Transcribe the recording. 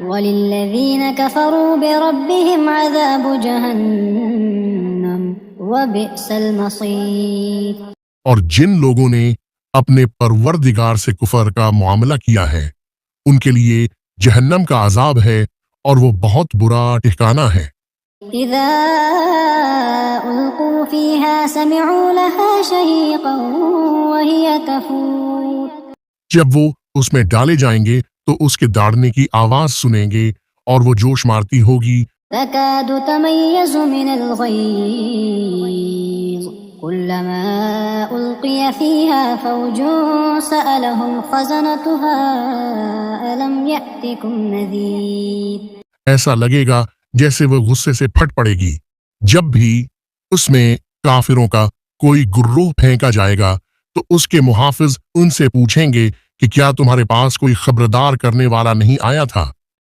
وَلِلَّذِينَ كَفَرُوا بِرَبِّهِمْ عَذَابُ جَهَنَّمَ وَبِئْسَ الْمَصِيرُ۔ اور جن لوگوں نے اپنے پروردگار سے کفر کا معاملہ کیا ہے ان کے لیے جہنم کا عذاب ہے اور وہ بہت برا ٹھکانہ ہے۔ اذا القوا فيها سمعوا لها شهيقا وهي تفور۔ جب وہ اس میں ڈالے جائیں گے تو اس کے داڑنے کی آواز سنیں گے اور وہ جوش مارتی ہوگی۔ تكاد تميز من الغيظ كلما ألقي فيها فوج سألهم خزنتها ألم يأتكم نذير۔ ایسا لگے گا جیسے وہ غصے سے پھٹ پڑے گی جب بھی اس میں کافروں کا کوئی گروہ پھینکا جائے گا تو اس کے محافظ ان سے پوچھیں گے کہ کیا تمہارے پاس کوئی خبردار کرنے والا نہیں آیا تھا؟